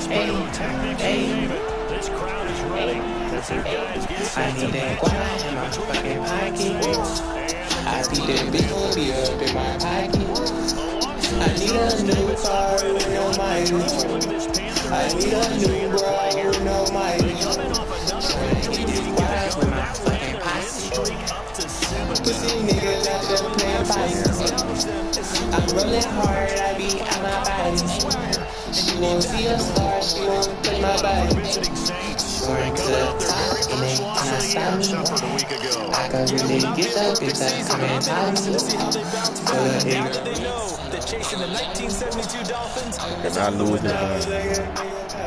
Hey, hey, this crowd is ready. As their guys get set to match up in my fucking pocket. I see that big hoodie up in my pocket. I need a new car with no mileage. I need a new bra with no mileage. I need this squad with my fucking posse. Pussy niggas out there playing fights. I'm rolling hard, I be out my body. She won't see a star, she won't touch my body. Soaring to the top, and they cannot stop me. I can really get the bitch that I'm in time. They're chasing the 1972 Dolphins. Can I lose this game?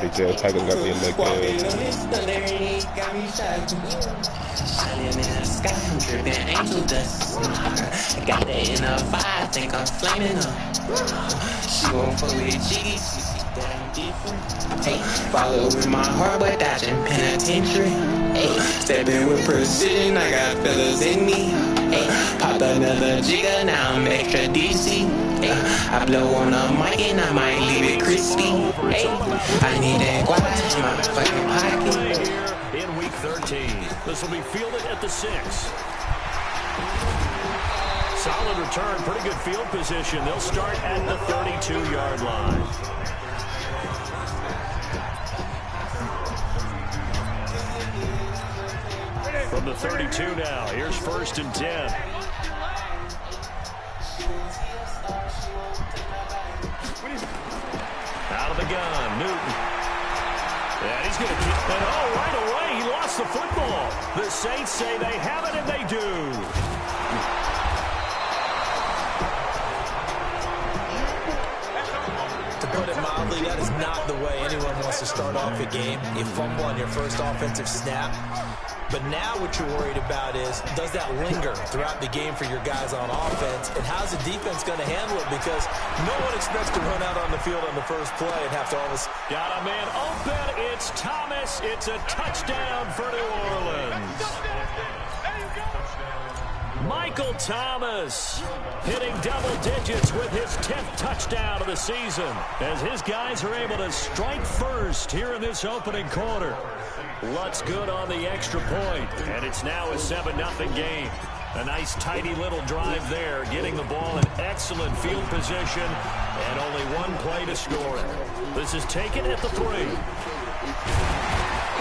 Because Tigers got their leg I live in the sky, I'm dripping angel dust. I got that in a fire, I think I'm flaming up. She won't fuck with Jiggy, she see that I'm different. Hey, follow with my heart, but dodging penitentiary. Hey, stepping with precision, I got fellas in me. Hey, pop another jigger, now I'm extra DC. Hey, I blow on a mic and I might leave it crispy. Hey, I need that guap in my fucking pocket. In week 13, this will be fielded at the 6. Solid return, pretty good field position. They'll start at the 32-yard line. From the 32 now, here's 1st and 10. Out of the gun, Newton. And he's going to keep it. Oh, right away, he lost the football. The Saints say they have it, and they do. To put it mildly, that is not the way anyone wants to start off a game. You fumble on your first offensive snap. But now what you're worried about is, does that linger throughout the game for your guys on offense? And how's the defense going to handle it? Because no one expects to run out on the field on the first play and have to all this. Got a man open. It's Thomas. It's a touchdown for New Orleans. Michael Thomas hitting double digits with his 10th touchdown of the season as his guys are able to strike first here in this opening quarter. Lutz good on the extra point, and it's now a 7-0 game. A nice tidy little drive there, getting the ball in excellent field position, and only one play to score it. This is taken at the 3.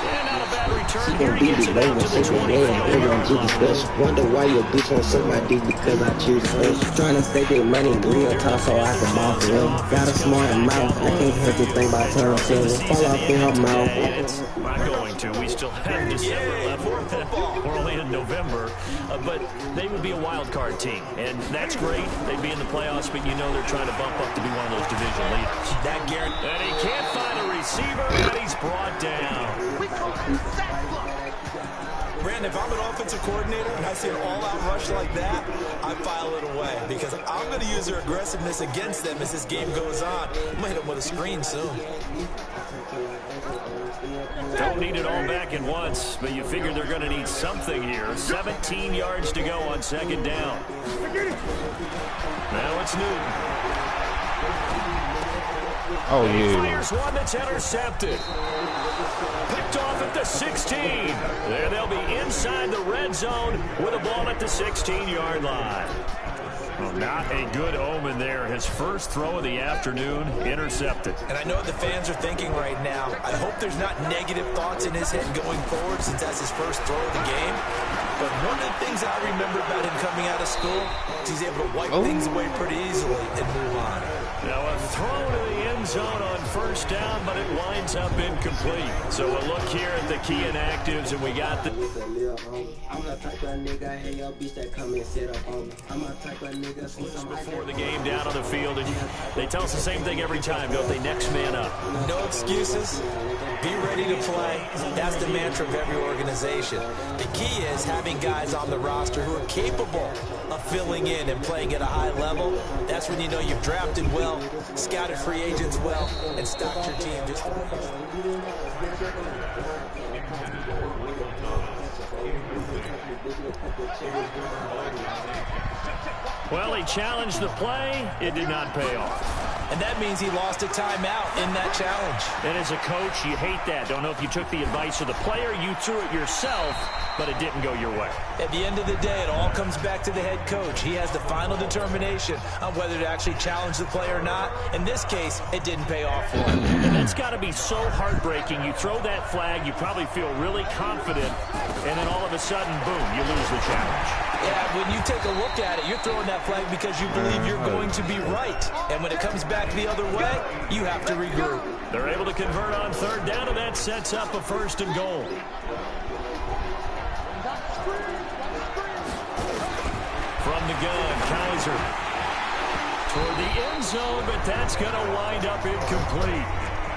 And not a bad return here. He gets it out to the 25. Wonder why your bitch won't suck my dick because I choose us. Trying to save their money real time so I can boss it up. Got a smart mouth, I can't help to think about turn seven. Fall off in her mouth. Not going to. We still have December left. We're only in November. But they would be a wild card team. And that's great. They'd be in the playoffs, but you know they're trying to bump up to be one of those division leaders. That guarantee. And he can't find a receiver, and he's brought down. Brandon, if I'm an offensive coordinator and I see an all-out rush like that, I file it away because I'm going to use their aggressiveness against them as this game goes on. I'm going to hit them with a screen soon. Don't need it all back at once, but you figure they're going to need something here. 17 yards to go on 2nd down. Now it's Newton. Oh, He yeah. fires one that's intercepted. Picked off at the 16. There they'll be inside the red zone with a ball at the 16-yard line. Well, not a good omen there. His first throw of the afternoon, intercepted. And I know what the fans are thinking right now. I hope there's not negative thoughts in his head going forward since that's his first throw of the game. But one of the things I remember about him coming out of school is he's able to wipe things away pretty easily and move on. Now a throw to the end zone on 1st down, but it winds up incomplete. So we'll look here at the key inactives, and we got the... I'm a type of nigga, hey yo bitch that come and sit up on me. I'm a type of nigga, before the game down on the field, and they tell us the same thing every time, don't they? Next man up. No excuses. Be ready to play. That's the mantra of every organization. The key is having guys on the roster who are capable of filling in and playing at a high level. That's when you know you've drafted well, scouted free agents well, and stocked your team just the way you Well, he challenged the play. It did not pay off. And that means he lost a timeout in that challenge. And as a coach, you hate that. Don't know if you took the advice of the player, you threw it yourself, but it didn't go your way. At the end of the day, it all comes back to the head coach. He has the final determination on whether to actually challenge the play or not. In this case, it didn't pay off for him. And that's got to be so heartbreaking. You throw that flag, you probably feel really confident, and then all of a sudden, boom, you lose the challenge. Yeah, when you take a look at it, you're throwing that flag because you believe you're going to be right. And when it comes back the other way, you have to regroup. They're able to convert on third down, and that sets up a 1st and goal. From the gun, Kaiser toward the end zone, but that's going to wind up incomplete.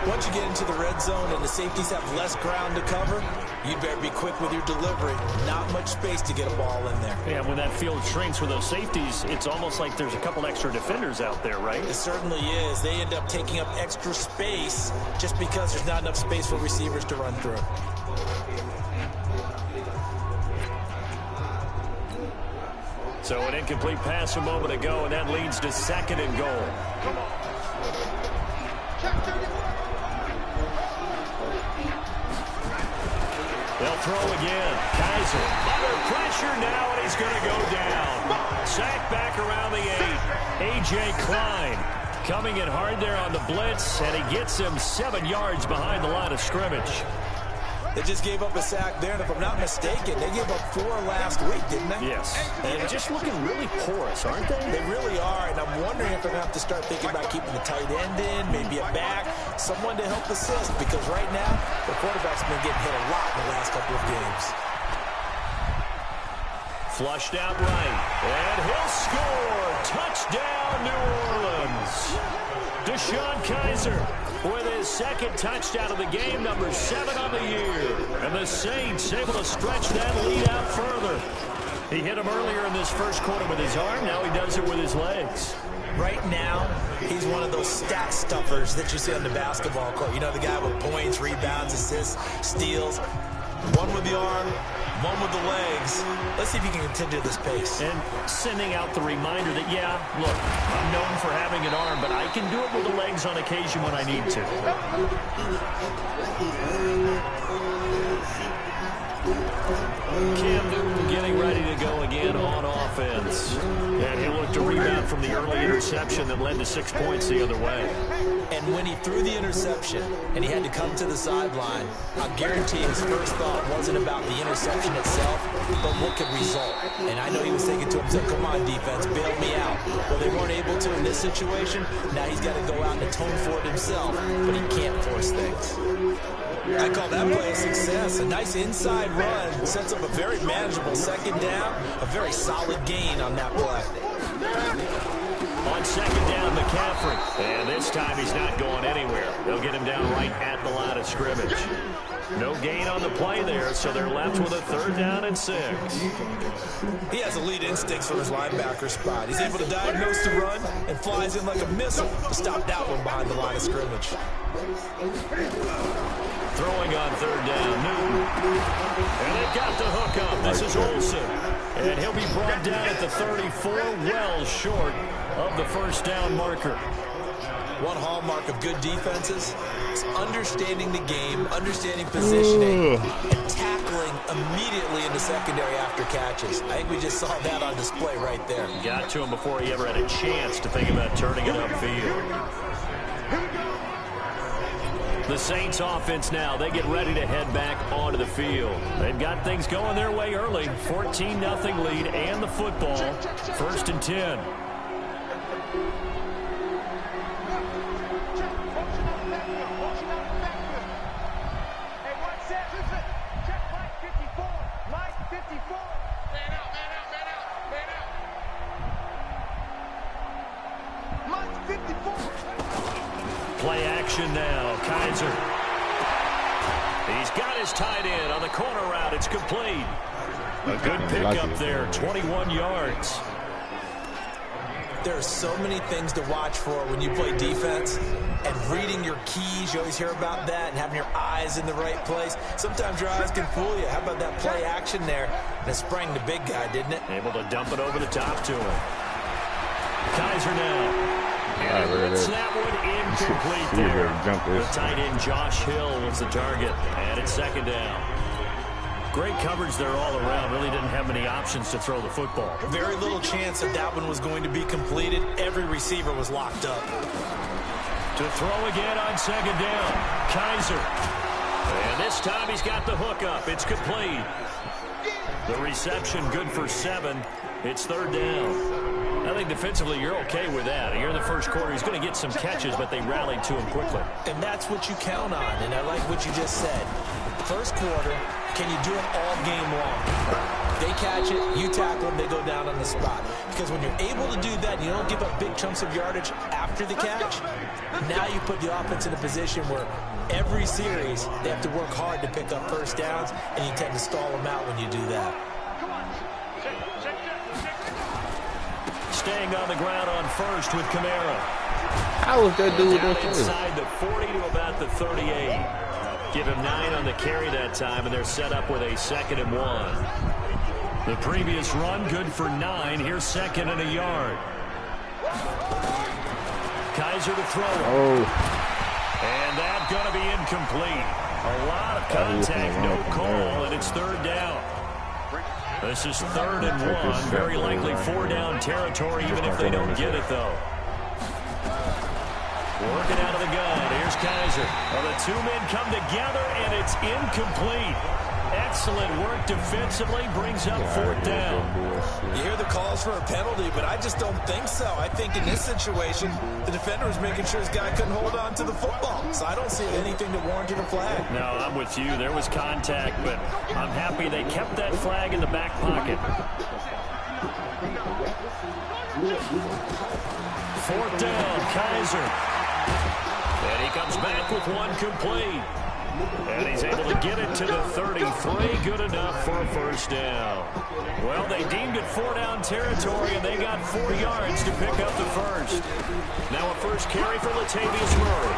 Once you get into the red zone and the safeties have less ground to cover, you'd better be quick with your delivery. Not much space to get a ball in there. Yeah, when that field shrinks with those safeties, it's almost like there's a couple extra defenders out there, right? It certainly is. They end up taking up extra space just because there's not enough space for receivers to run through. So an incomplete pass a moment ago, and that leads to 2nd and goal. They'll throw again. Kaiser under pressure now, and he's going to go down. Sacked back around the 8. A.J. Klein coming in hard there on the blitz, and he gets him 7 yards behind the line of scrimmage. They just gave up a sack there, and if I'm not mistaken, they gave up 4 last week, didn't they? Yes. And they're just looking really porous, aren't they? They really are, and I'm wondering if they're going to have to start thinking about keeping the tight end in, maybe a back, someone to help assist, because right now, the quarterback's been getting hit a lot in the last couple of games. Flushed out right, and he'll score. Touchdown, New Orleans. Deshaun Kaiser with his 2nd touchdown of the game, number 7 on the year. And the Saints able to stretch that lead out further. He hit him earlier in this first quarter with his arm. Now he does it with his legs. Right now, he's one of those stat stuffers that you see on the basketball court. You know, the guy with points, rebounds, assists, steals. One with the arm, one with the legs. Let's see if he can continue this pace. And sending out the reminder that, yeah, look, I'm known for having an arm, but I can do it with the legs on occasion when I need to. Cam Newton getting ready to go again on offense. And he'll look to rebound from the early interception that led to 6 points the other way. And when he threw the interception and he had to come to the sideline, I guarantee his first thought wasn't about the interception itself, but what could result. And I know he was thinking to himself, come on, defense, bail me out. Well, they weren't able to in this situation. Now he's got to go out and atone for it himself, but he can't force things. I call that play a success. A nice inside run sets up a very manageable 2nd down, a very solid gain on that play. On 2nd down, McCaffrey. And this time he's not going anywhere. They'll get him down right at the line of scrimmage. No gain on the play there, so they're left with a 3rd down and 6. He has elite instincts from his linebacker spot. He's able to diagnose the run and flies in like a missile to stop that one behind the line of scrimmage. Throwing on 3rd down, Newton. And they've got the hook up. This is Olsen. And he'll be brought down at the 34, well short of the 1st down marker. One hallmark of good defenses is understanding the game, understanding positioning, and tackling immediately in the secondary after catches. I think we just saw that on display right there. Got to him before he ever had a chance to think about turning it upfield. The Saints offense now, they get ready to head back onto the field. They've got things going their way early. 14-0 lead and the football. 1st and 10. Play action now. Kaiser. He's got his tight end on the corner route. It's complete. A good pickup there. 21 yards. There are so many things to watch for when you play defense. And reading your keys, you always hear about that, and having your eyes in the right place. Sometimes your eyes can fool you. How about that play action there? And it sprang the big guy, didn't it? Able to dump it over the top to him. Kaiser now. And he lets that one incomplete there. The tight end Josh Hill was the target, and it's second down. Great coverage there all around. Really didn't have many options to throw the football. Very little chance that that one was going to be completed. Every receiver was locked up. To throw again on second down, Kaiser. And this time he's got the hook up. It's complete. The reception good for 7. It's third down. I think defensively you're okay with that. Here in the first quarter, he's going to get some catches, but they rallied to him quickly. And that's what you count on, and I like what you just said. First quarter, can you do it all game long? They catch it, you tackle them, they go down on the spot. Because when you're able to do that, and you don't give up big chunks of yardage after the catch, now you put the offense in a position where every series they have to work hard to pick up first downs, and you tend to stall them out when you do that. Staying on the ground on first with Kamara. How was that dude there? Inside the 40 to about the 38. Give him 9 on the carry that time, and they're set up with a 2nd and 1. The previous run good for 9. Here's 2nd and a yard. Kaiser to throw. Oh. And that's going to be incomplete. A lot of contact, no call, and it's third down. This is 3rd and 1. Very likely 4-down territory, even if they don't get it, though. Working out of the gun. Here's Kaiser. Well, the two men come together, and it's incomplete. Excellent work defensively. Brings up 4th down. You hear the calls for a penalty, but I just don't think so. I think in this situation, the defender was making sure his guy couldn't hold on to the football. So I don't see anything that warranted a flag. No, I'm with you. There was contact, but I'm happy they kept that flag in the back pocket. 4th down, Kaiser. And he comes back with one complete. And he's able to get it to the 33. Good enough for a first down. Well, they deemed it 4-down territory, and they got 4 yards to pick up the first. Now a first carry for Latavius Murray.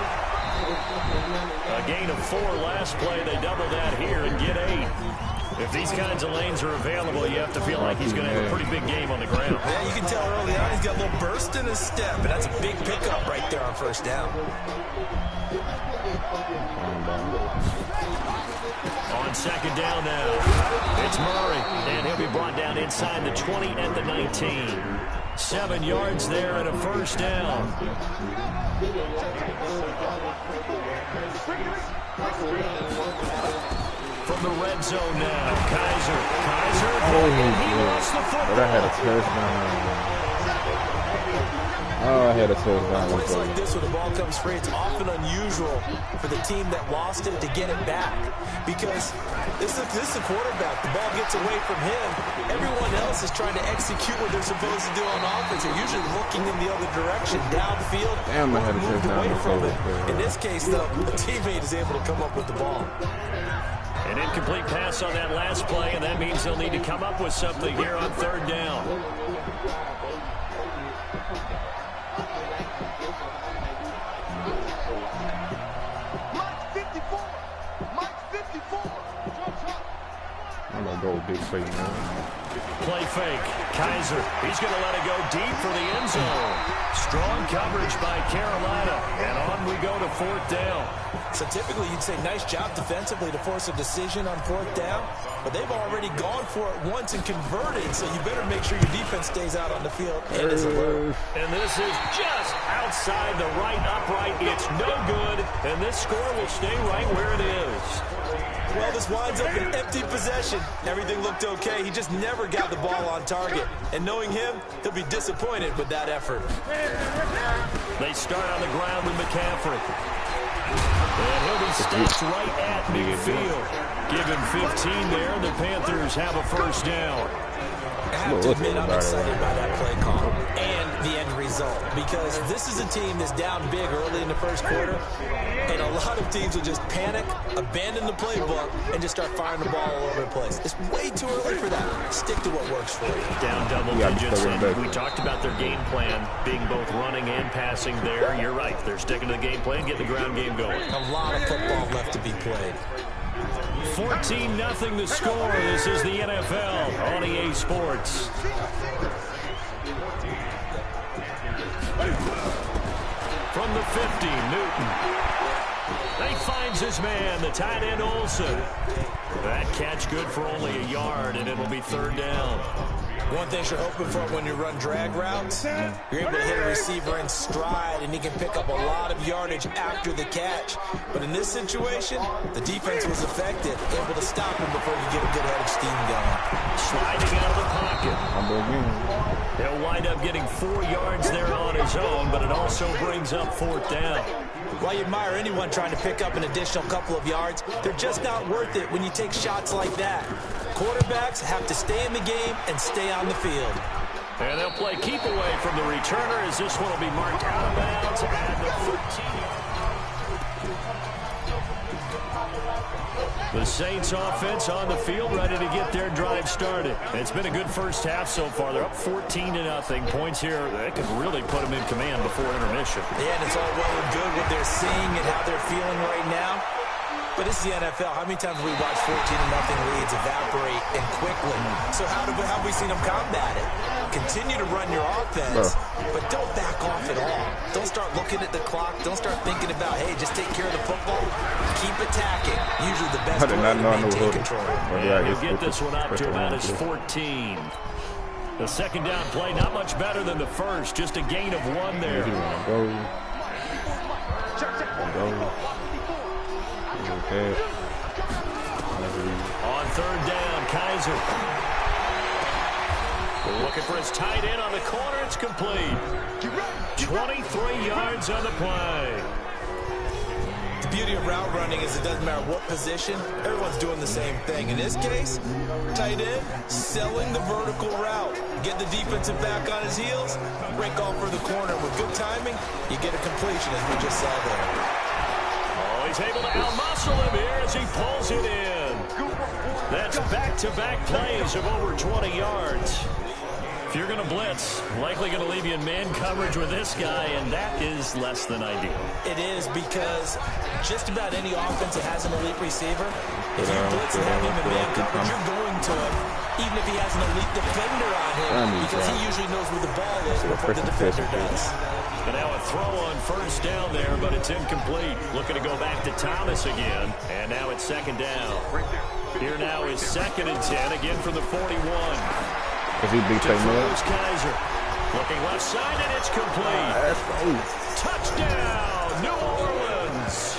A gain of 4 last play. They double that here and get 8. If these kinds of lanes are available, you have to feel like he's going to have a pretty big game on the ground. Yeah, you can tell early on he's got a little burst in his step, and that's a big pickup right there on first down. On second down now, it's Murray, and he'll be brought down inside the 20 at the 19. 7 yards there and a first down. From the red zone now, Kaiser. Oh, he lost the football. But I had a touchdown. Oh, I had a touchdown. Plays like this, when the ball comes free, it's often unusual for the team that lost it to get it back. Because this is a quarterback. The ball gets away from him. Everyone else is trying to execute what they're supposed to do on offense. They're usually looking in the other direction, downfield, Damn, I had a moved touchdown away from it. before. In this case, though, the teammate is able to come up with the ball. An incomplete pass on that last play, and that means they'll need to come up with something here on third down. I'm going to go big fake, man. Play fake. Kaiser. He's going to let it go deep for the end zone. Strong coverage by Carolina. And on we go to 4th down. So typically you'd say nice job defensively to force a decision on 4th down. But they've already gone for it once and converted. So you better make sure your defense stays out on the field and is alert. And this is just outside the right upright. It's no good. And this score will stay right where it is. Well, this winds up an empty possession. Everything looked okay. He just never got the ball on target. And knowing him, he'll be disappointed with that effort. They start on the ground with McCaffrey. And he'll be stopped right at midfield. Give him 15 there. The Panthers have a first down. I have to admit, I'm excited by that play call and the end result, because this is a team that's down big early in the first quarter, and a lot of teams will just panic, abandon the playbook, and just start firing the ball all over the place. It's way too early for that. Stick to what works for you. Down double digits, and we talked about their game plan being both running and passing there. You're right. They're sticking to the game plan, getting the ground game going. A lot of football left to be played. 14-0 the score. This is the NFL on EA Sports. From the 50, Newton. And he finds his man, the tight end Olsen. That catch good for only a yard, and it'll be third down. One thing you're hoping for when you run drag routes, you're able to hit a receiver in stride, and he can pick up a lot of yardage after the catch. But in this situation, the defense was effective, able to stop him before you get a good head of steam going. Sliding out of the pocket. He'll wind up getting 4 yards there on his own, but it also brings up fourth down. While you admire anyone trying to pick up an additional couple of yards, they're just not worth it when you take shots like that. Quarterbacks have to stay in the game and stay on the field. And they'll play keep away from the returner as this one will be marked out of bounds at the 13. The Saints offense on the field ready to get their drive started. It's been a good first half so far. They're up 14-0. Points here that could really put them in command before intermission. Yeah, and it's all well and good what they're seeing and how they're feeling right now. But it's the NFL. How many times have we watched 14-0 leads evaporate and quickly? So how have we seen them combat it? Continue to run your offense, but don't back off at all. Don't start looking at the clock. Don't start thinking about, hey, just take care of the football. Keep attacking. Usually the best way to maintain control. Yeah, you get this one up to about his 14. The second down play, not much better than the first. Just a gain of 1 there. On third down, Kaiser. Looking for his tight end on the corner. It's complete. 23 yards on the play. The beauty of route running is it doesn't matter what position. Everyone's doing the same thing. In this case, tight end, selling the vertical route. Get the defensive back on his heels, break off for the corner. With good timing, you get a completion as we just saw there. He's able to out-muscle him here as he pulls it in. That's back-to-back plays of over 20 yards. If you're going to blitz, likely going to leave you in man coverage with this guy, and that is less than ideal. It is, because just about any offense that has an elite receiver, if you blitz and have him in man coverage, you're going to him, even if he has an elite defender on him, because he usually knows where the ball is before the defender does. And now a throw on first down there, but it's incomplete. Looking to go back to Thomas again. And now it's second down. Here now is 2nd and 10, again from the 41. Kaiser. Looking left side, and it's complete. Touchdown, New Orleans.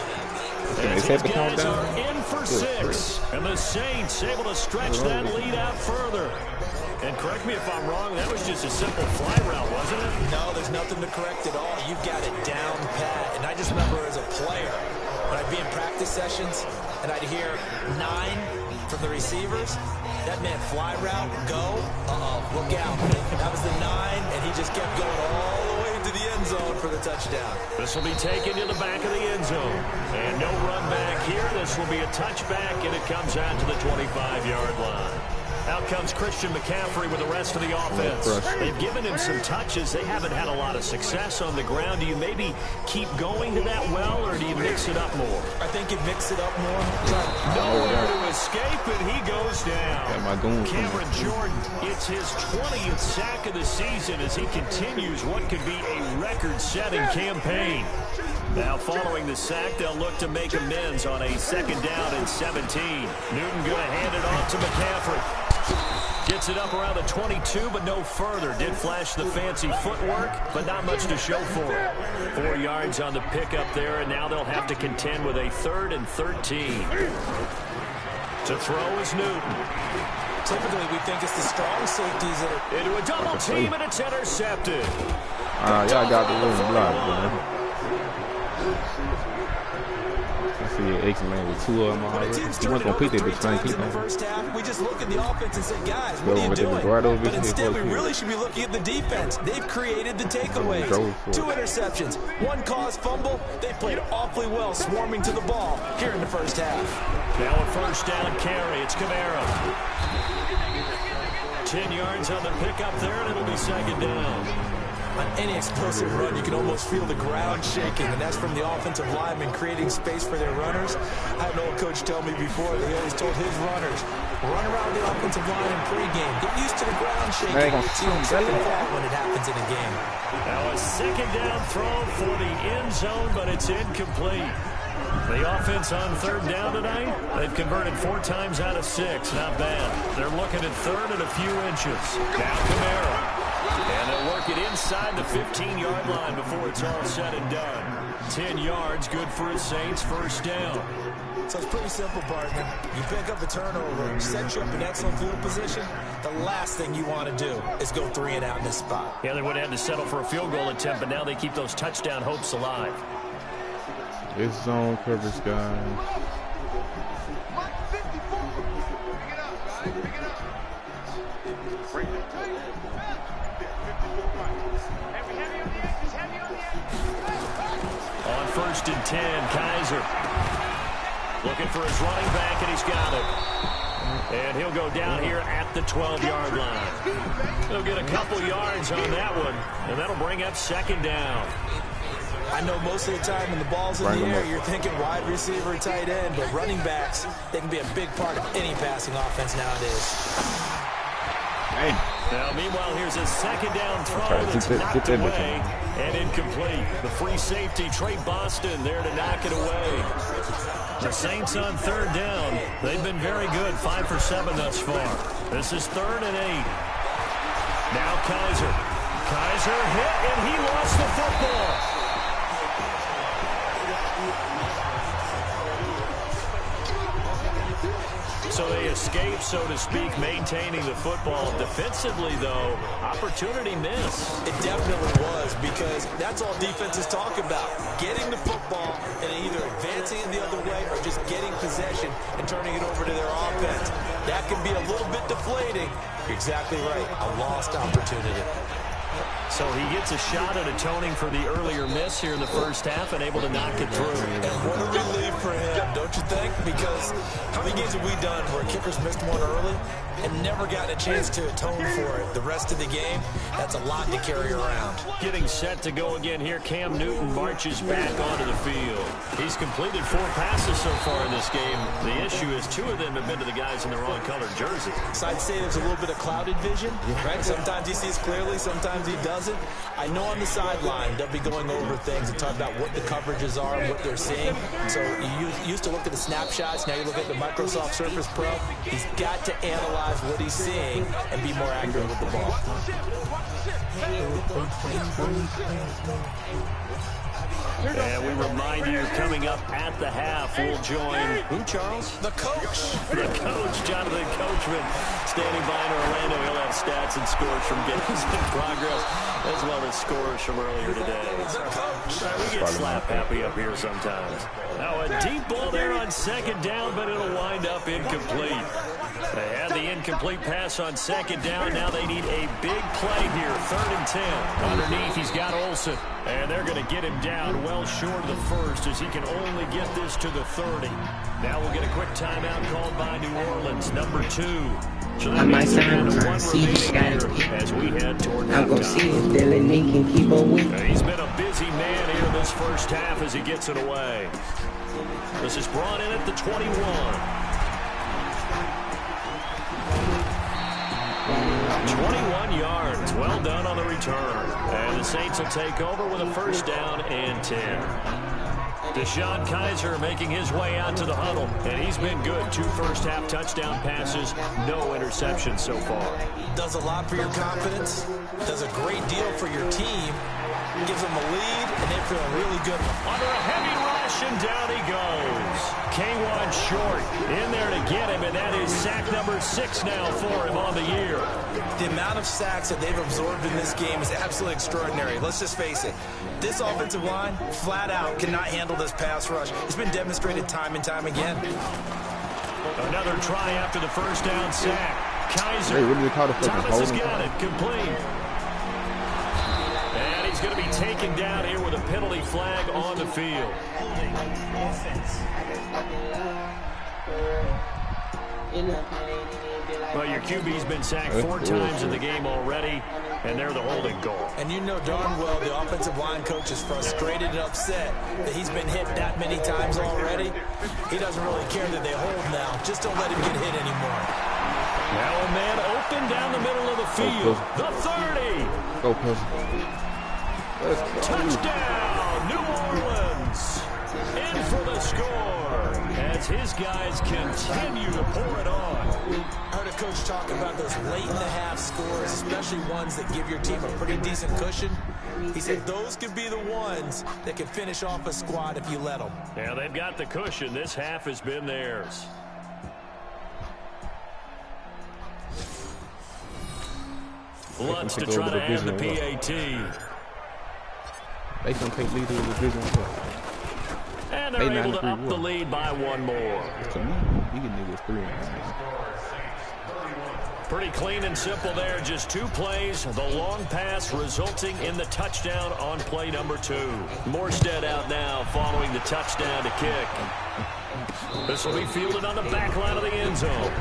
As these guys are in for 6. And the Saints able to stretch that lead out further. And correct me if I'm wrong, that was just a simple fly route, wasn't it? No, there's nothing to correct at all. You've got it down pat. And I just remember as a player, when I'd be in practice sessions, and I'd hear 9 from the receivers, that meant fly route, go, look out. That was the 9, and he just kept going all the way into the end zone for the touchdown. This will be taken to the back of the end zone. And no run back here. This will be a touchback, and it comes out to the 25-yard line. Out comes Christian McCaffrey with the rest of the offense. They've given him some touches. They haven't had a lot of success on the ground. Do you maybe keep going to that well, or do you mix it up more? I think you mix it up more. Nowhere to escape, and he goes down. Cameron Jordan, it's his 20th sack of the season as he continues what could be a record-setting campaign. Now following the sack, they'll look to make amends on a 2nd down and 17. Newton going to hand it off to McCaffrey. Gets it up around the 22, but no further. Did flash the fancy footwork, but not much to show for it. 4 yards on the pickup there, and now they'll have to contend with a 3rd and 13. To throw is Newton. Typically, we think it's the strong safeties that are... Into a double team, and it's intercepted. Y'all got the little block, man. I see X-Man with 2 of them already. He wasn't going to pick that bitch thing. In the first half, we just look at the offense and say, guys, what are you doing? But instead, we really should be looking at the defense. They've created the takeaways. 2 interceptions, 1 caused fumble. They played awfully well, swarming to the ball here in the first half. Now a first down carry. It's Kamara. 2 10 yards on the pickup there, and it'll be second down. On any explosive run, you can almost feel the ground shaking, and that's from the offensive linemen creating space for their runners. I had an old coach tell me before that he always told his runners, run around the offensive line in pregame. Get used to the ground shaking. So you trip and fall when it happens in a game. Now a second down throw for the end zone, but it's incomplete. The offense on third down tonight, they've converted 4 times out of 6. Not bad. They're looking at third and a few inches. Now Kamara. And they'll work it inside the 15-yard line before it's all said and done. 10 yards, good for the Saints, first down. So it's pretty simple, partner. You pick up a turnover, set you up in excellent field position. The last thing you want to do is go 3 and out in this spot. Yeah, they would have had to settle for a field goal attempt, but now they keep those touchdown hopes alive. It's zone coverage, guys. On first and 10, Kaiser looking for his running back, and he's got it. And he'll go down here at the 12-yard line. He'll get a couple yards on that one, and that'll bring up second down. I know most of the time when the ball's in the air, you're thinking wide receiver, tight end, but running backs, they can be a big part of any passing offense nowadays. Now, meanwhile, here's a second down throw that's knocked away and incomplete. The free safety, Trey Boston, there to knock it away. The Saints on third down. They've been very good, 5 for 7 thus far. This is 3rd and 8. Now Kaiser. Kaiser hit, and he lost the football. So they escape, so to speak, maintaining the football. Defensively, though, opportunity miss. It definitely was, because that's all defenses talk about. Getting the football and either advancing it the other way or just getting possession and turning it over to their offense. That can be a little bit deflating. You're exactly right. A lost opportunity. So he gets a shot at atoning for the earlier miss here in the first half and able to knock it through. And what a relief for him, don't you think? Because how many games have we done where kickers missed one early and never gotten a chance to atone for it the rest of the game? That's a lot to carry around. Getting set to go again here, Cam Newton marches back onto the field. He's completed 4 passes so far in this game. The issue is 2 of them have been to the guys in the wrong colored jersey. So I'd say there's a little bit of clouded vision, right? Sometimes he sees clearly, sometimes he doesn't. I know on the sideline they'll be going over things and talking about what the coverages are and what they're seeing. So you used to look at the snapshots, now you look at the Microsoft Surface Pro. He's got to analyze what he's seeing and be more accurate with the ball. And we remind you, coming up at the half, we'll join who, Charles? The coach. The coach, Jonathan Coachman, standing by in Orlando. He'll have stats and scores from games in progress, as well as scores from earlier today. We get slap happy up here sometimes. Now a deep ball there on second down, but it'll wind up incomplete. They had the incomplete pass on second down. Now they need a big play here. 3rd and 10. Underneath, he's got Olsen. And they're going to get him down well short of the first, as he can only get this to the 30. Now we'll get a quick timeout called by New Orleans, number 2. So I might sign him. See this guy. as we head toward I'm going to see if Dylan Lee can keep on with. He's been a busy man here this first half as he gets it away. This is brought in at the 21. 21 yards. Well done on the return. And the Saints will take over with a first down and 10. Deshaun Kaiser making his way out to the huddle. And he's been good. 2 first-half touchdown passes. No interceptions so far. Does a lot for your confidence. Does a great deal for your team. Gives them a lead, and they're feeling really good. Under a heavy rush, and down he goes. K1 short in there to get him, and that is sack number 6 now for him on the year. The amount of sacks that they've absorbed in this game is absolutely extraordinary. Let's just face it. This offensive line, flat out, cannot handle this pass rush. It's been demonstrated time and time again. Another try after the first down sack. Kaiser. Hey, what did they call the fucking Thomas has holding? got it. Complete. And he's going to be taken down here with a penalty flag on the field. Well, your QB's been sacked 4 times in the game already, and they're the holding goal. And you know darn well the offensive line coach is frustrated and upset that he's been hit that many times already. He doesn't really care that they hold now. Just don't let him get hit anymore. Now a man open down the middle of the field. The 30. Go, Puss. Touchdown, New Orleans. In for the score as his guys continue to pour it on. I heard a coach talk about those late-in-the-half scores, especially ones that give your team a pretty decent cushion. He said those could be the ones that can finish off a squad if you let them. Yeah, they've got the cushion. This half has been theirs. Lutz to try to have the PAT. They can take lead of the division. And they're able to up the lead by 1 more. To me, you can niggas 3. Pretty clean and simple there. Just 2 plays. The long pass resulting in the touchdown on play number 2. Morstead out now following the touchdown to kick. This will be fielded on the back line of the end zone.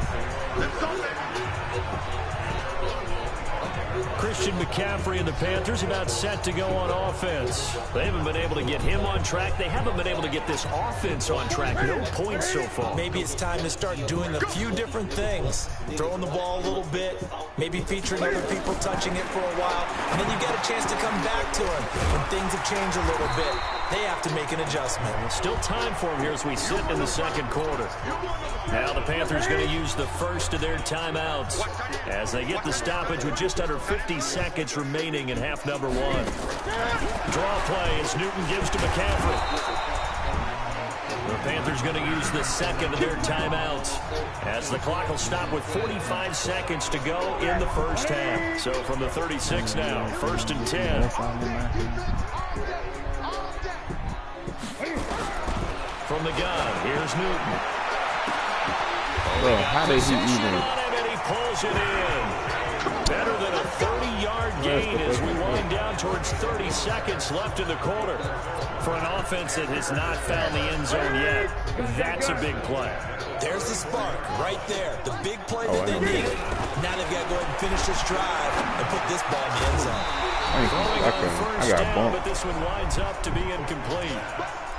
Christian McCaffrey and the Panthers about set to go on offense. They haven't been able to get him on track. They haven't been able to get this offense on track. No points so far. Maybe it's time to start doing a few different things. Throwing the ball a little bit, maybe featuring other people touching it for a while, and then you get a chance to come back to him when things have changed a little bit. They have to make an adjustment. Still time for him here as we sit in the second quarter. Now the Panthers going to use the first of their timeouts as they get the stoppage with just under 50 seconds remaining in half number 1. Draw play as Newton gives to McCaffrey. The Panthers going to use the second of their timeouts as the clock will stop with 45 seconds to go in the first half. So from the 36 now, 1st and 10. From the gun, here's Newton. Bro, how did he even? And he pulls it in. Better than a 30-yard gain as we wind down towards 30 seconds left in the quarter. For an offense that has not found the end zone yet, that's a big play. There's the spark right there. The big play that they need. Now they've got to go ahead and finish this drive and put this ball in the end zone. I got bumped. But this one winds up to be incomplete.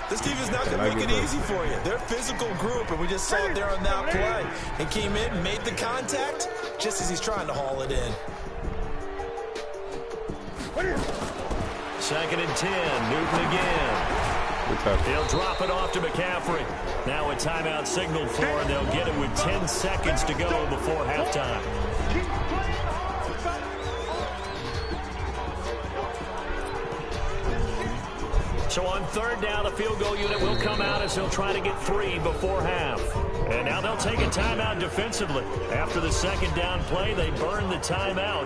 This defense not going to make it easy for you. They're a physical group, and we just saw it there on that play. He came in, made the contact, just as he's trying to haul it in. 2nd and 10, Newton again. He'll drop it off to McCaffrey. Now a timeout signaled for, and they'll get it with 10 seconds to go before halftime. So on 3rd down, the field goal unit will come out as they'll try to get 3 before half. And now they'll take a timeout defensively. After the 2nd down play, they burn the timeout,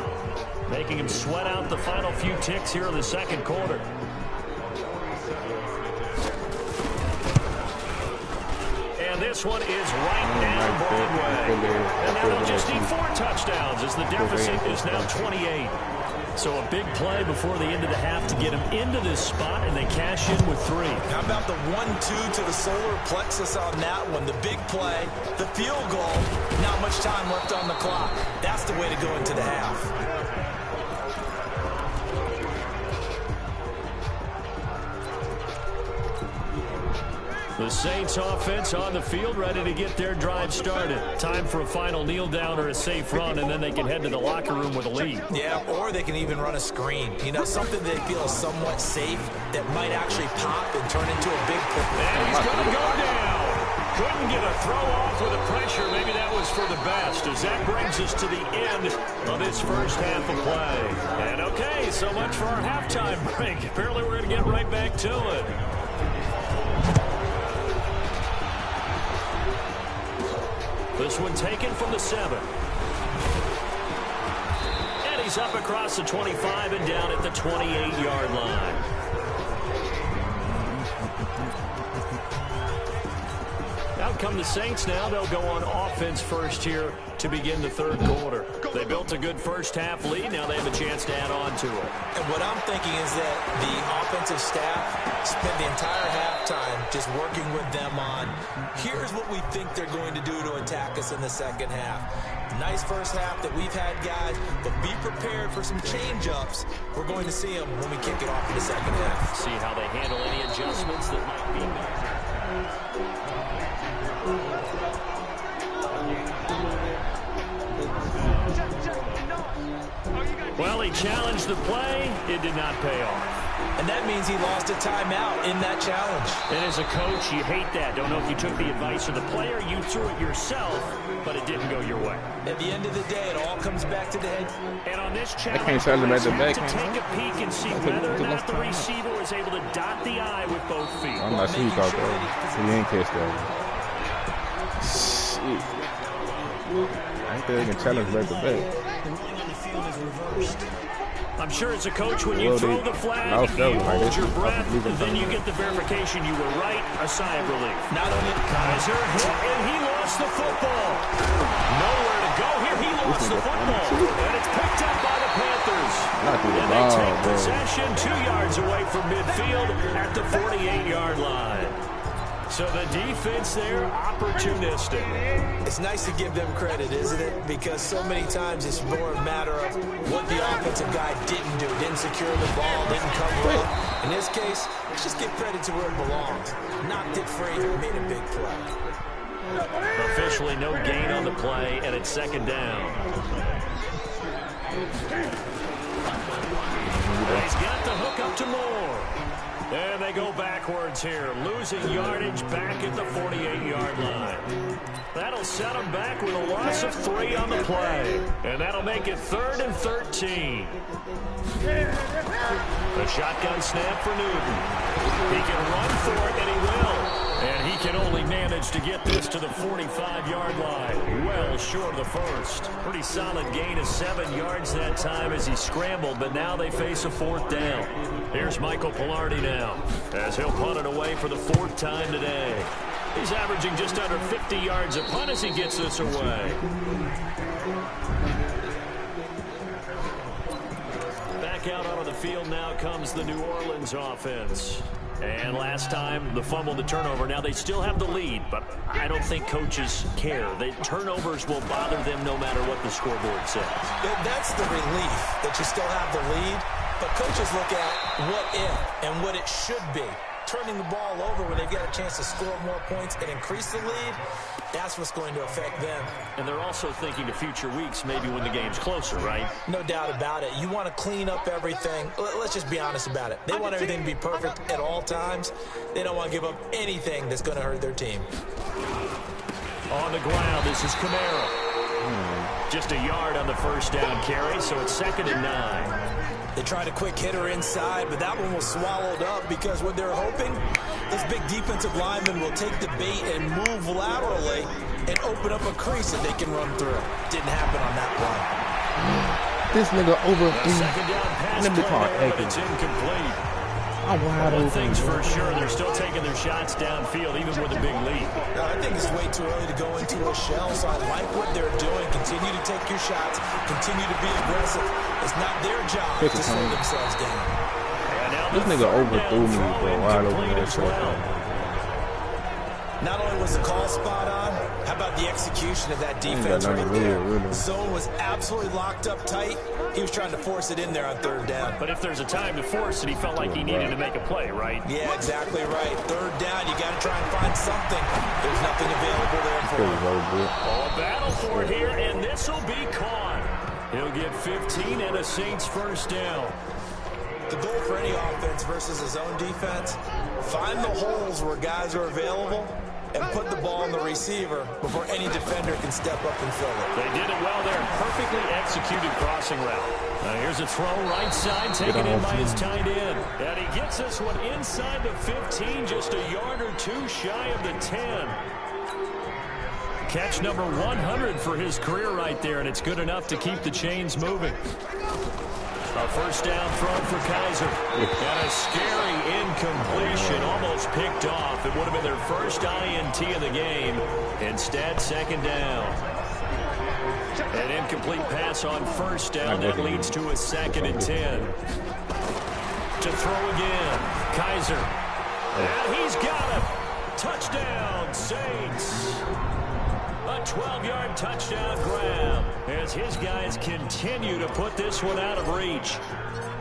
making them sweat out the final few ticks here in the second quarter. And this one is right down Broadway. And now they'll just need 4 touchdowns as the deficit is now 28. So a big play before the end of the half to get them into this spot, and they cash in with 3. How about the 1-2 to the solar plexus on that one? The big play, the field goal, not much time left on the clock. That's the way to go into the half. The Saints offense on the field, ready to get their drive started. Time for a final kneel down or a safe run, and then they can head to the locker room with a lead. Yeah, or they can even run a screen. You know, something they feel is somewhat safe that might actually pop and turn into a big play. And he's going to go down. Couldn't get a throw off with the pressure. Maybe that was for the best, as that brings us to the end of this first half of play. And okay, so much for our halftime break. Apparently we're going to get right back to it. This one taken from the 7. And he's up across the 25 and down at the 28-yard line. Out come the Saints now. They'll go on offense first here to begin the 3rd quarter. They built a good first half lead. Now they have a chance to add on to it. And what I'm thinking is that the offensive staff Spent the entire halftime just working with them on, here's what we think they're going to do to attack us in the second half. Nice first half that we've had, guys, but be prepared for some change-ups. We're going to see them when we kick it off in the second half. See how they handle any adjustments that might be made. Well, he challenged the play. It did not pay off. And that means he lost a timeout in that challenge. And as a coach, you hate that. Don't know if you took the advice of the player. You threw it yourself, but it didn't go your way. At the end of the day, it all comes back to the head. And on this challenge, I can't tell him at the back. to take a peek and see whether or not the receiver was able to dot the I with both feet. I'm not sure he caught that. He didn't catch that. Shit. I think they can challenge back to back. I'm sure as a coach, when you throw the flag, you hold your breath, then you get the verification you were right, a sigh of relief. Not only Kaiser hit, and he lost the football. Nowhere to go here. He lost the football, and it's picked up by the Panthers. And they take possession 2 yards away from midfield at the 48-yard line. So the defense there, opportunistic. It's nice to give them credit, isn't it? Because so many times it's more a matter of what the offensive guy didn't do. Didn't secure the ball, didn't cover up. In this case, let's just give credit to where it belongs. Knocked it free, made a big play. Officially no gain on the play, and it's second down. And he's got the hook up to Moore. And they go backwards here, losing yardage back at the 48-yard line. That'll set them back with a loss of 3 on the play. And that'll make it 3rd and 13. The shotgun snap for Newton. He can run for it, and he will. And he can only manage to get this to the 45-yard line, well short of the first. Pretty solid gain of 7 yards that time as he scrambled, but now they face a 4th down. Here's Michael Pilardi now, as he'll punt it away for the 4th time today. He's averaging just under 50 yards a punt as he gets this away. Back out onto the field now comes the New Orleans offense. And last time, the fumble, the turnover. Now, they still have the lead, but I don't think coaches care. The turnovers will bother them no matter what the scoreboard says. That's the relief that you still have the lead, but coaches look at what if and what it should be. Turning the ball over when they get a chance to score more points and increase the lead, that's what's going to affect them. And they're also thinking to future weeks, maybe when the game's closer, right? No doubt about it. You want to clean up everything. Let's just be honest about it. They want everything to be perfect at all times. They don't want to give up anything that's going to hurt their team. On the ground, this is Kamara. Just a yard on the first down carry, so it's 2nd and 9. They tried a quick hitter inside, but that one was swallowed up because what they're hoping, this big defensive lineman will take the bait and move laterally and open up a crease that they can run through. Didn't happen on that one. This nigga overthrew. Second down pass play, but it's incomplete. One thing's for sure, they're still taking their shots downfield, even with a big lead. No, I think it's way too early to go into a shell, so I like what they're doing. Continue to take your shots. Continue to be aggressive. It's not their job to slow themselves down. This nigga overthrew me for a while over there. Not only was the call spot on, how about the execution of that defense right there? The zone was absolutely locked up tight. He was trying to force it in there on 3rd down. But if there's a time to force it, he felt like he needed to make a play, right? Yeah, exactly right. 3rd down, you got to try and find something. There's nothing available there for him. Oh, a battle for it here, and this will be caught. He'll get 15 and a Saints 1st down. The goal for any offense versus his own defense, find the holes where guys are available and put the ball on the receiver before any defender can step up and fill it. They did it well there. Perfectly executed crossing route. Now here's a throw right side, taken in by his tight end. And he gets this one inside the 15, just a yard or 2 shy of the 10. Catch number 100 for his career right there, and it's good enough to keep the chains moving. A 1st down throw for Kaiser. And a scary incompletion, almost picked off. It would have been their first INT of the game. Instead, 2nd down. An incomplete pass on 1st down. That leads to a 2nd and 10. To throw again. Kaiser And he's got him. Touchdown, Saints. A 12-yard touchdown grab as his guys continue to put this one out of reach.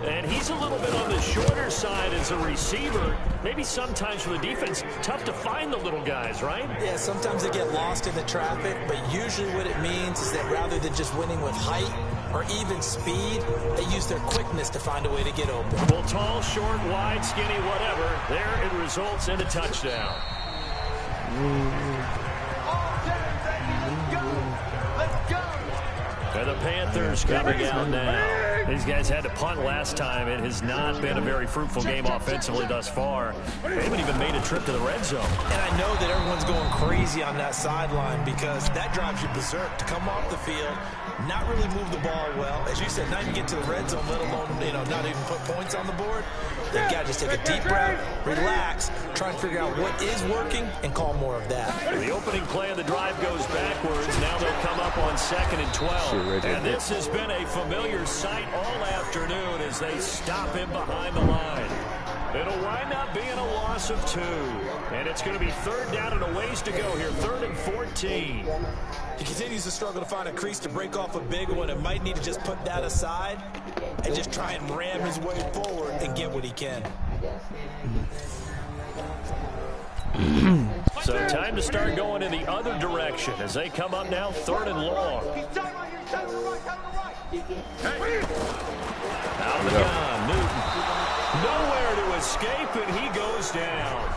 And he's a little bit on the shorter side as a receiver. Maybe sometimes for the defense, tough to find the little guys, right? Yeah, sometimes they get lost in the traffic, but usually what it means is that rather than just winning with height or even speed, they use their quickness to find a way to get open. Well, tall, short, wide, skinny, whatever, there it results in a touchdown. And the Panthers coming out now. These guys had to punt last time. It has not been a very fruitful game offensively thus far. They haven't even made a trip to the red zone. And I know that everyone's going crazy on that sideline because that drives you berserk to come off the field, not really move the ball well. As you said, not even get to the red zone, let alone, not even put points on the board. They've got to just take a deep breath, relax, try and figure out what is working, and call more of that. The opening play of the drive goes backwards. Now they'll come up on 2nd and 12. And this has been a familiar sight all afternoon as they stop him behind the line. It'll wind up being a loss of 2. And it's going to be 3rd down and a ways to go here. 3rd and 14. He continues to struggle to find a crease to break off a big one and might need to just put that aside and just try and ram his way forward and get what he can. So time to start going in the other direction as they come up now 3rd and long. Out of the gun, Newton. Nowhere to escape, and he goes down.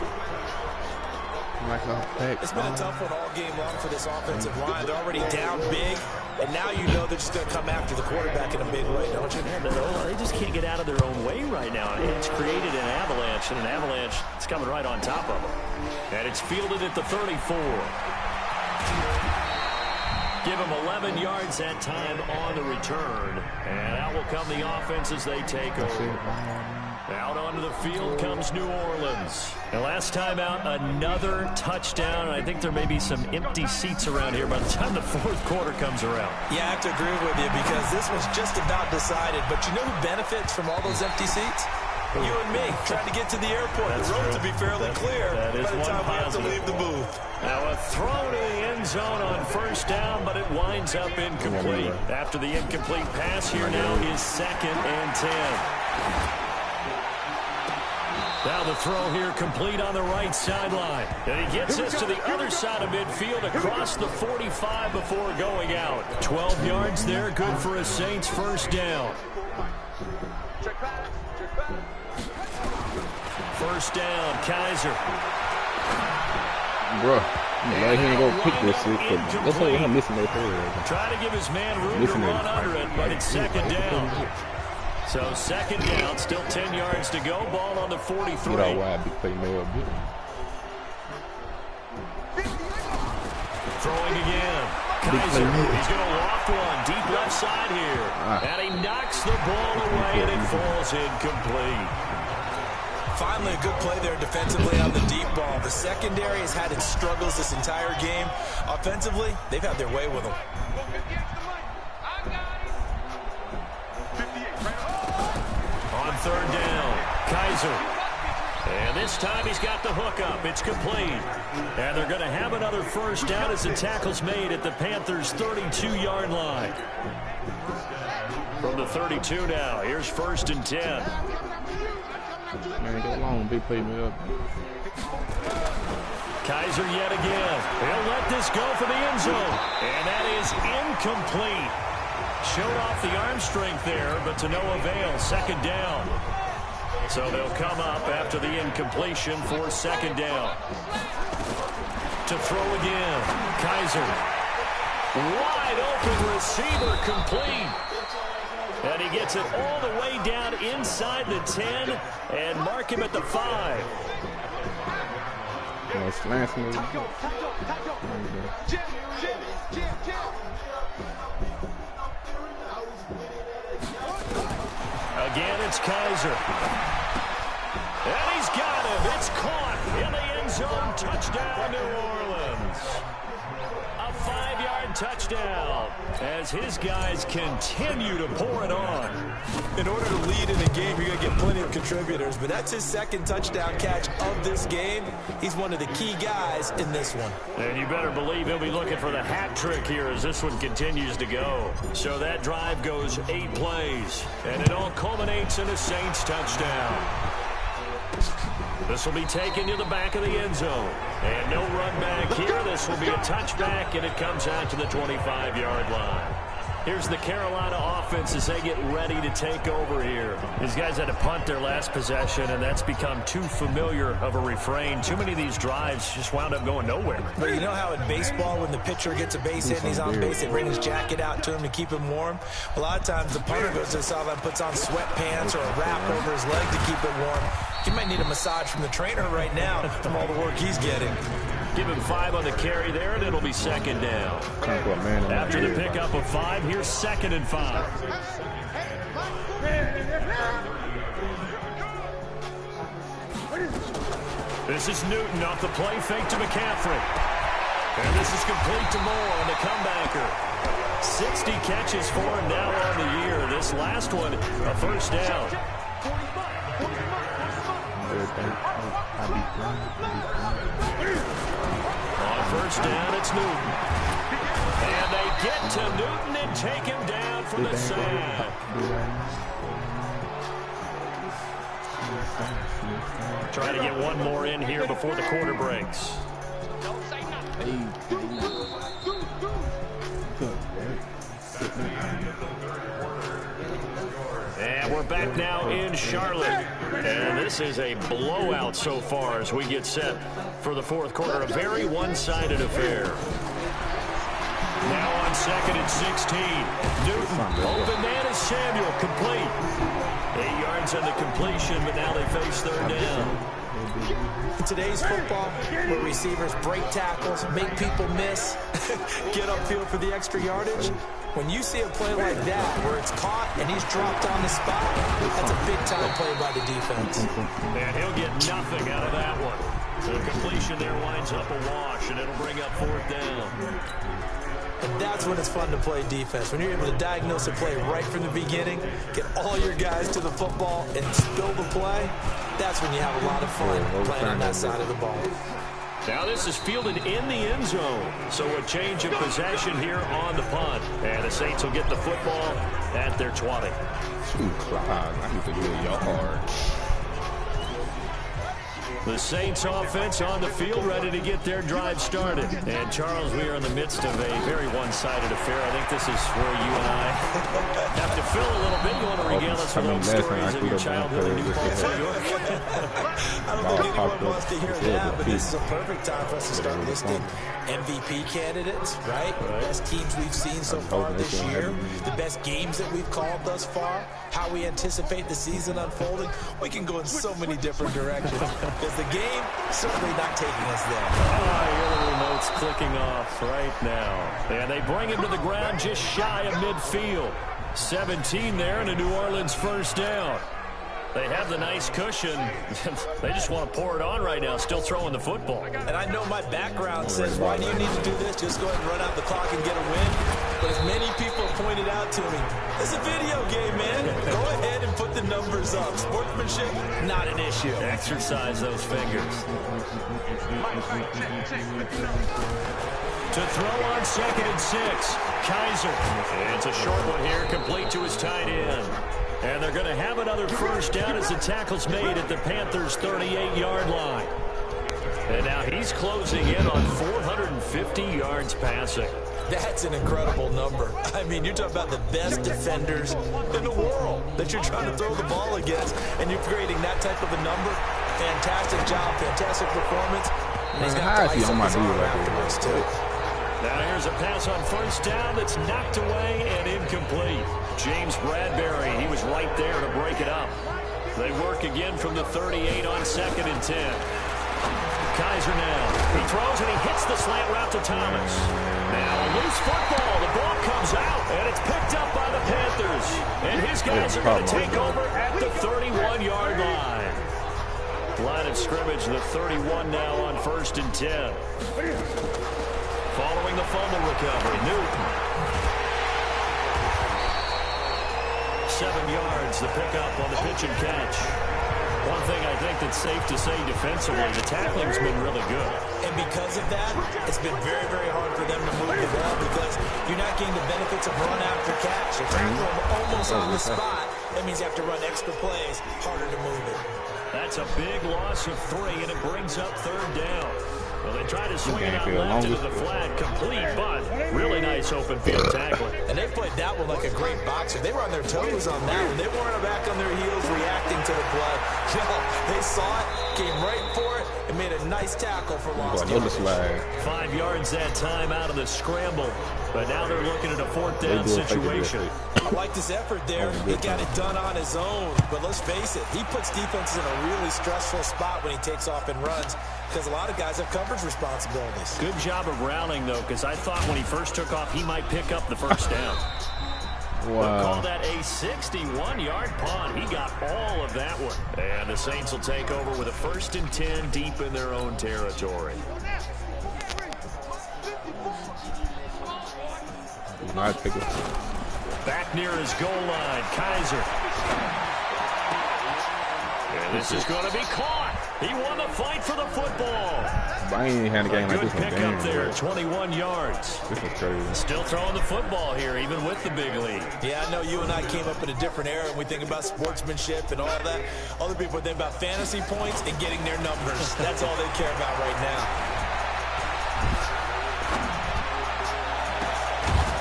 It's been a tough one all game long for this offensive line. They're already down big, and now you know they're just going to come after the quarterback in a big way, don't you? Yeah, they just can't get out of their own way right now. It's created an avalanche, and an avalanche is coming right on top of them. And it's fielded at the 34. Give them 11 yards that time on the return. And out will come the offense as they take over. Out onto the field comes New Orleans. And last time out, another touchdown. I think there may be some empty seats around here by the time the 4th quarter comes around. Yeah, I have to agree with you because this was just about decided. But you know who benefits from all those empty seats? You and me, trying to get to the airport. That's the road true. to be fairly clear that is by the time we have to positive. leave the booth. Now a throw to the end zone on 1st down, but it winds up incomplete. After the incomplete pass, here now is 2nd and 10. Now the throw here complete on the right sideline. And he gets us to the other side of midfield across the 45 before going out. 12 yards there, good for a Saints 1st down. 1st down, Kaiser. Bro, he ain't gonna pick this shit. That's why I'm missing that third. Try to give his man room to run under it, but it's 2nd down. So 2nd down, still 10 yards to go. Ball on the 43. Get out wide, big play, no. Throwing again. Kaiser, he's going to loft one deep left side here. And he knocks the ball away, and it falls incomplete. Finally, a good play there defensively on the deep ball. The secondary has had its struggles this entire game. Offensively, they've had their way with them. On 3rd down, Kaiser. And this time he's got the hook up. It's complete. And they're going to have another 1st down as the tackle's made at the Panthers' 32-yard line. From the 32 now, here's 1st and 10. Man, go long, big play, man. Kaiser yet again. He'll let this go for the end zone. And that is incomplete. Showed off the arm strength there, but to no avail. 2nd down. So they'll come up after the incompletion for 2nd down. To throw again. Kaiser. Wide open receiver complete. And he gets it all the way down inside the 10 and mark him at the 5. Nice last move. Again, it's Kaiser. And he's got him. It's caught in the end zone. Touchdown, New Orleans. A 5-yard touchdown. And as his guys continue to pour it on. In order to lead in a game, you're going to get plenty of contributors, but that's his second touchdown catch of this game. He's one of the key guys in this one. And you better believe he'll be looking for the hat trick here as this one continues to go. So that drive goes 8 plays, and it all culminates in a Saints touchdown. This will be taken to the back of the end zone. And no run back here. This will be a touchback, and it comes out to the 25-yard line. Here's the Carolina offense as they get ready to take over here. These guys had to punt their last possession, and that's become too familiar of a refrain. Too many of these drives just wound up going nowhere. But you know how in baseball, when the pitcher gets a base hit and he's on base, they bring his jacket out to him to keep him warm? A lot of times the punter goes to the sideline, puts on sweatpants or a wrap over his leg to keep it warm. He might need a massage from the trainer right now from all the work he's getting. Give him 5 on the carry there, and it'll be second down. After the pickup of 5, here's 2nd and 5. This is Newton off the play fake to McCaffrey. And this is complete to Moore on the comebacker. 60 catches for him now on the year. This last one, a first down. On first down, it's Newton. And they get to Newton and take him down for the sack. Trying to get one more in here before the quarter breaks. And we're back now in Charlotte. And this is a blowout so far as we get set for the fourth quarter. A very one-sided affair. Now on 2nd and 16. Newton, open man is Samuel, complete. 8 yards on the completion, but now they face third down. In today's football, where receivers break tackles, make people miss, get upfield for the extra yardage, when you see a play like that where it's caught and he's dropped on the spot, that's a big-time play by the defense. And he'll get nothing out of that one. The completion there winds up a wash, and it'll bring up 4th down. And that's when it's fun to play defense. When you're able to diagnose a play right from the beginning, get all your guys to the football and spill the play, that's when you have a lot of fun playing on that side of the ball. Now this is fielded in the end zone. So a change of possession here on the punt. And the Saints will get the football at their 20. I need to do a yard. The Saints offense on the field ready to get their drive started. And Charles, we are in the midst of a very one-sided affair. I think this is where you and I have to fill a little bit. You want to regale us with old stories of your childhood in New Paltz, New York? I don't think anyone wants to hear that, but this is a perfect time for us to start listing MVP candidates, right? The best teams we've seen so far this year, the best games that we've called thus far, how we anticipate the season unfolding. We can go in so many different directions. The game certainly not taking us there. Oh, I hear the remote's clicking off right now. And they bring him to the ground just shy of midfield. 17 there and a New Orleans first down. They have the nice cushion. They just want to pour it on right now, still throwing the football. And I know my background says, why do you need to do this? Just go ahead and run out the clock and get a win. But as many people have pointed out to me, it's a video game, man. Go ahead and put the numbers up. Sportsmanship, not an issue. Exercise those fingers. To throw on 2nd and 6. Kaiser. It's a short one here, complete to his tight end. And they're going to have another first down as the tackle's made at the Panthers' 38-yard line. And now he's closing in on 450 yards passing. That's an incredible number. I mean, you're talking about the best defenders in the world that you're trying to throw the ball against, and you're creating that type of a number. Fantastic job, fantastic performance. And he's got to ice on my dude afterwards, too. Now here's a pass on first down that's knocked away and incomplete. James Bradbury, he was right there to break it up. They work again from the 38 on 2nd and 10. Kaiser now. He throws and he hits the slant route to Thomas. Now a loose football. The ball comes out and it's picked up by the Panthers. And his guys are going to take over at the 31-yard line. Line of scrimmage, the 31 now on 1st and 10. Following the fumble recovery, Newton. 7 yards, the pickup on the pitch and catch. One thing I think that's safe to say defensively, the tackling's been really good. And because of that, it's been very, very hard for them to move the ball because you're not getting the benefits of run after catch. If you tackle them almost on the spot, that means you have to run extra plays, harder to move it. That's a big loss of 3, and it brings up 3rd down. Well, they try to swing it out left into the flat, complete, but really nice open field tackling. And they played that one like a great boxer. They were on their toes on that one. They weren't back on their heels reacting to the play. No, they saw it, came right for it, and made a nice tackle for lost yardage. 5 yards that time out of the scramble, but now they're looking at a 4th down situation. I like this effort there. He got it done on his own, but let's face it, he puts defenses in a really stressful spot when he takes off and runs because a lot of guys have coverage responsibilities. Good job of rallying, though, because I thought when he first took off, he might pick up the 1st down. Wow. We'll call that a 61-yard punt. He got all of that one. And the Saints will take over with a 1st and 10 deep in their own territory. Back near his goal line, Kaiser. And this is going to be caught. He won the fight for the football. I ain't had a game like this. Good pickup there, 21 yards. This is crazy. Still throwing the football here, even with the big lead. Yeah, I know you and I came up in a different era, and we think about sportsmanship and all that. Other people think about fantasy points and getting their numbers. That's all they care about right now.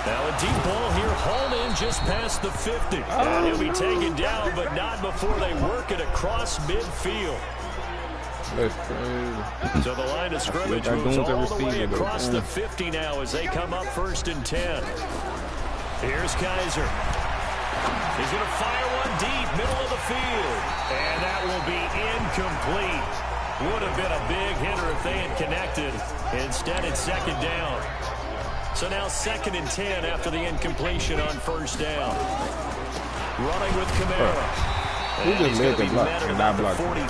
Now a deep ball here, hauled in just past the 50. And he'll be taken down, but not before they work it across midfield. That's crazy. So the line of scrimmage moves all the way across the 50 now as they come up 1st and 10. Here's Kaiser. He's going to fire one deep, middle of the field. And that will be incomplete. Would have been a big hitter if they had connected. Instead, it's 2nd down. So now 2nd and 10 after the incompletion on 1st down. Running with Kamara. Who just led the block and not block? 43.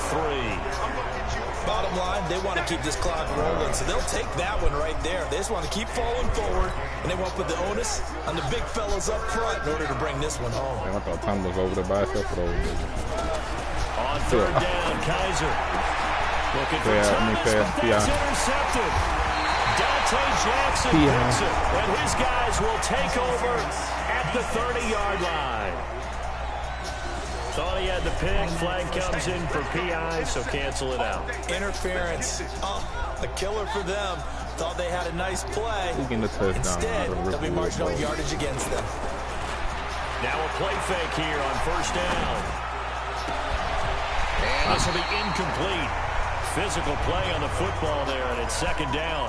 Bottom line, they want to keep this clock rolling, so they'll take that one right there. They just want to keep falling forward, and they want to put the onus on the big fellas up front in order to bring this one home. I thought Tom was over there by himself for those. On 3rd down, Kaiser. Looking for Thomas, but that's intercepted. Dante Jackson picks it, and his guys will take over at the 30-yard line. Thought he had the pick. Flag comes in for PI, so cancel it out. Interference. A killer for them. Thought they had a nice play. Instead, they'll be marching on yardage against them. Now a play fake here on 1st down. And this will be incomplete. Physical play on the football there, and it's 2nd down.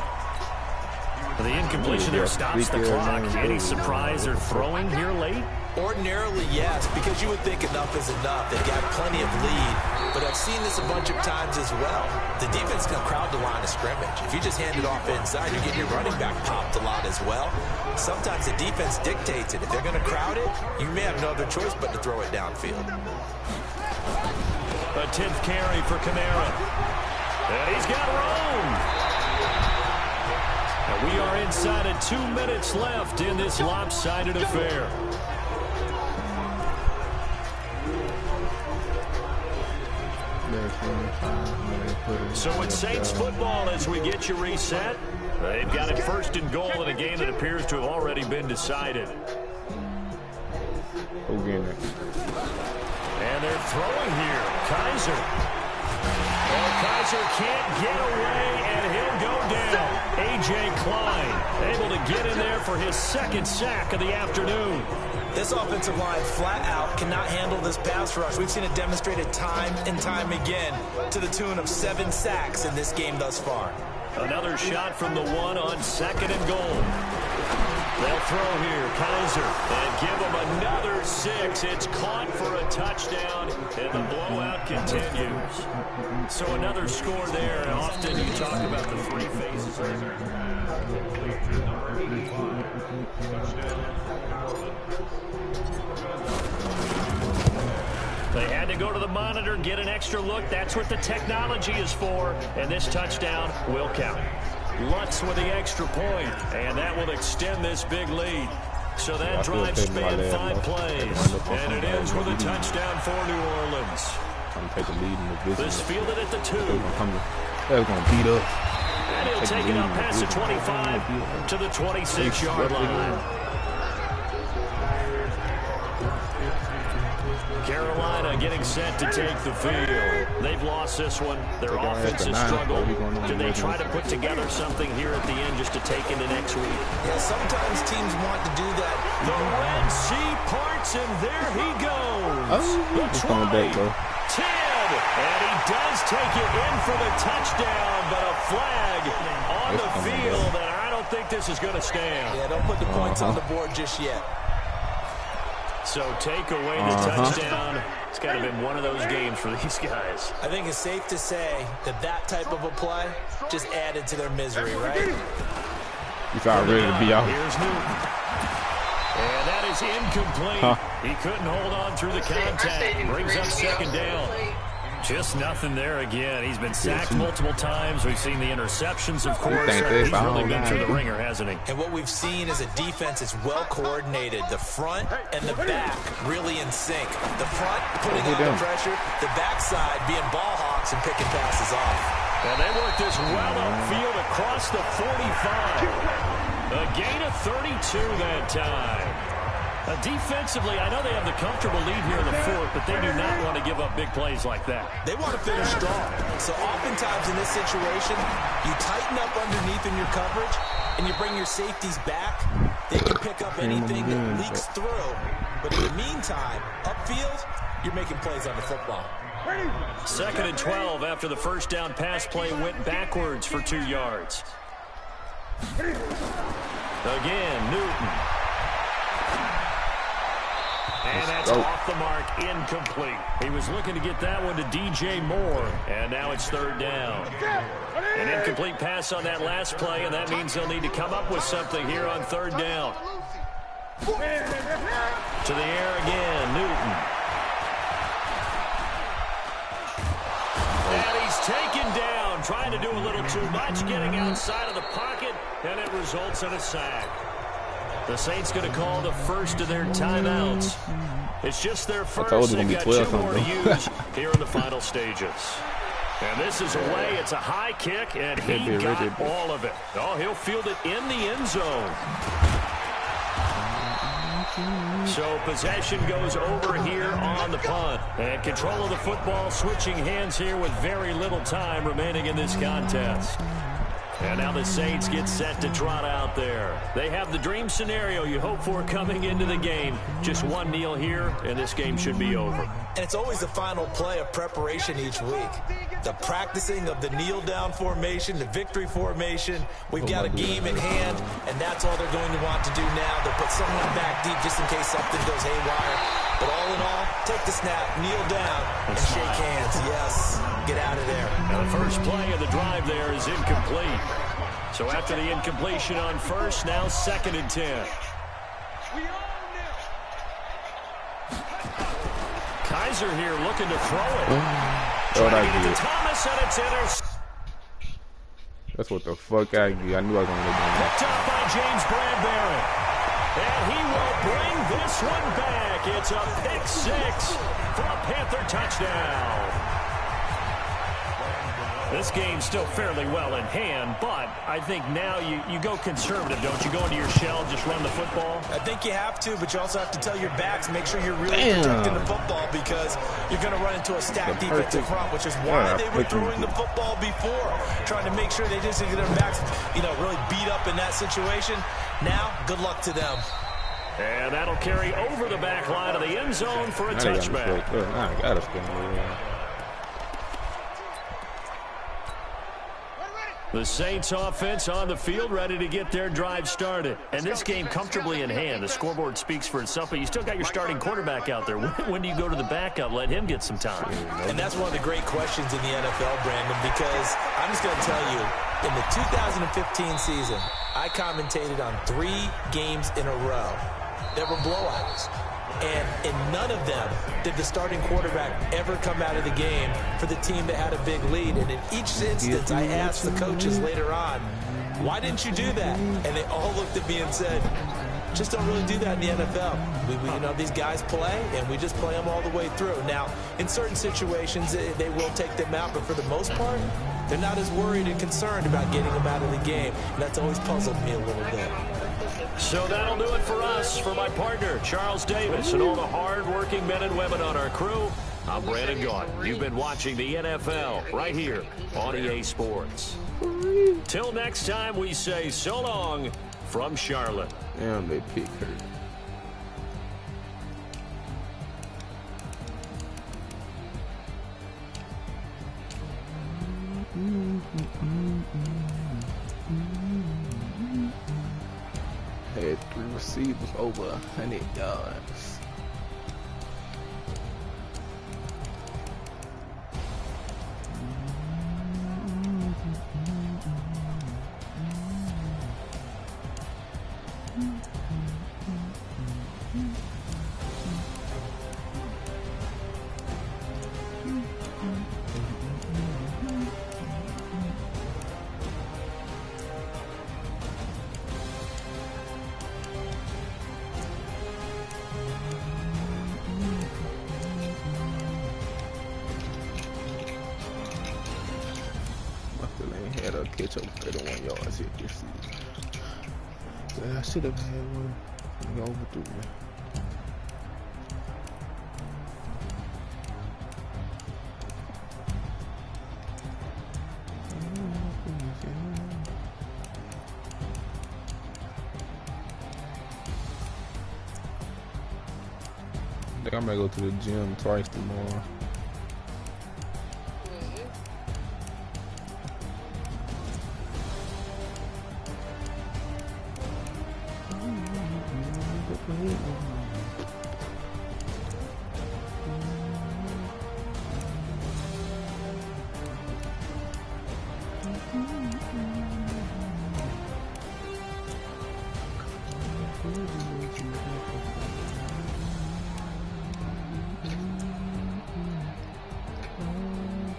The incompletion there stops the clock. Any surprise they're throwing here late? Ordinarily, yes, because you would think enough is enough. They've got plenty of lead, but I've seen this a bunch of times as well. The defense can crowd the line of scrimmage. If you just hand it off inside, you get your running back popped a lot as well. Sometimes the defense dictates it. If they're going to crowd it, you may have no other choice but to throw it downfield. A 10th carry for Kamara. And he's got room. We are inside of 2 minutes left in this lopsided affair. So it's Saints football as we get you reset. They've got it 1st and goal in a game that appears to have already been decided. And they're throwing here. Kaiser. Oh, Kaiser can't get away, and he'll go down. A.J. Klein able to get in there for his 2nd sack of the afternoon. This offensive line flat out cannot handle this pass rush. We've seen it demonstrated time and time again to the tune of 7 sacks in this game thus far. Another shot from the 1 on 2nd and goal. They'll throw here, Kaiser, and give him another 6. It's caught for a touchdown, and the blowout continues. So another score there, and often you talk about the 3 phases. They had to go to the monitor, get an extra look. That's what the technology is for, and this touchdown will count. Lutz with the extra point, and that will extend this big lead. So that drive spanned 5 plays, and it ends with a touchdown for New Orleans. Trying to take the lead in the business. This fielded at the 2. They're going to beat us. And he'll take it up past the 25 to the 26-yard line. Carolina getting set to take the field. They've lost this one. Their offense has struggled. Do they try to put together something here at the end just to take into next week? Yeah, sometimes teams want to do that. The Red Sea parts, and there he goes. He's coming back, bro. 10, and he does take it in for the touchdown, but a flag on the field, and I don't think this is going to stand. Yeah, don't put the points on the board just yet. So take away the touchdown. It's kind of been one of those games for these guys. I think it's safe to say that that type of a play just added to their misery, right? He's all ready to be out. Here's Newton. And that is incomplete. He couldn't hold on through the contact. Brings up second down. Just nothing there again. He's been sacked multiple times. We've seen the interceptions, of course. He's really been through the ringer, hasn't he? And what we've seen is a defense that's well coordinated. The front and the back really in sync. The front putting on the pressure. The backside being ball hawks and picking passes off. And they work this well upfield across the 45. A gain of 32 that time. Defensively, I know they have the comfortable lead here in the 4th, but they do not want to give up big plays like that. They want to finish strong. So oftentimes in this situation, you tighten up underneath in your coverage, and you bring your safeties back. They can pick up anything that leaks through. But in the meantime, upfield, you're making plays on the football. 2nd and 12 after the first down pass play went backwards for 2 yards. Again, Newton. And that's off the mark, incomplete. He was looking to get that one to DJ Moore, and now it's 3rd down. An incomplete pass on that last play, and that means they'll need to come up with something here on 3rd down. To the air again, Newton. And he's taken down, trying to do a little too much, getting outside of the pocket, and it results in a sack. The Saints going to call the first of their timeouts. It's just their first. They've got 2 more to use here in the final stages. And this is away. It's a high kick, and he got all of it. Oh, he'll field it in the end zone. So possession goes over here on the punt. And control of the football switching hands here with very little time remaining in this contest. And now the Saints get set to trot out there. They have the dream scenario you hope for coming into the game. Just one kneel here, and this game should be over. And it's always the final play of preparation each week. The practicing of the kneel-down formation, the victory formation. We've got a game in hand, and that's all they're going to want to do now. They'll put someone back deep just in case something goes haywire. But all in all, take the snap, kneel down, and shake hands. Yes, get out of there. Now the first play of the drive there is incomplete. So after the incompletion on first, now 2nd and 10. Kaiser here looking to throw it. Trying to get to Thomas, and it's intercepted. That's what the fuck I knew I was going to get down. Picked up by James Bradbury. And he will bring this one back. It's a pick 6 for a Panther touchdown. This game's still fairly well in hand, but I think now you go conservative, don't you? Go into your shell, just run the football? I think you have to, but you also have to tell your backs, make sure you're really protecting the football because you're going to run into a stacked defensive front, which is why they were throwing the football before, trying to make sure they just get their backs, really beat up in that situation. Now, good luck to them. And that'll carry over the back line of the end zone for a touchback. I got to The Saints offense on the field, ready to get their drive started. And this game comfortably in hand. The scoreboard speaks for itself, but you still got your starting quarterback out there. When do you go to the backup? Let him get some time. And that's one of the great questions in the NFL, Brandon, because I'm just going to tell you, in the 2015 season, I commentated on 3 games in a row that were blowouts. And in none of them did the starting quarterback ever come out of the game for the team that had a big lead. And in each instance, I asked the coaches later on, why didn't you do that? And they all looked at me and said, Just don't really do that in the NFL. You know, these guys play, and we just play them all the way through. Now, in certain situations, they will take them out, but for the most part, they're not as worried and concerned about getting them out of the game. And that's always puzzled me a little bit. So that'll do it for us. For my partner, Charles Davis, and all the hard-working men and women on our crew, I'm Brandon Gaut. You've been watching the NFL right here on EA Sports. Till next time, we say so long from Charlotte. Damn, they pick her. Had 3 receivers over 100 yards. Had a catch up 31 yards here this season. Yeah, I should have had one. He overthrew me. I think I might go to the gym twice tomorrow.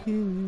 Mm-hmm.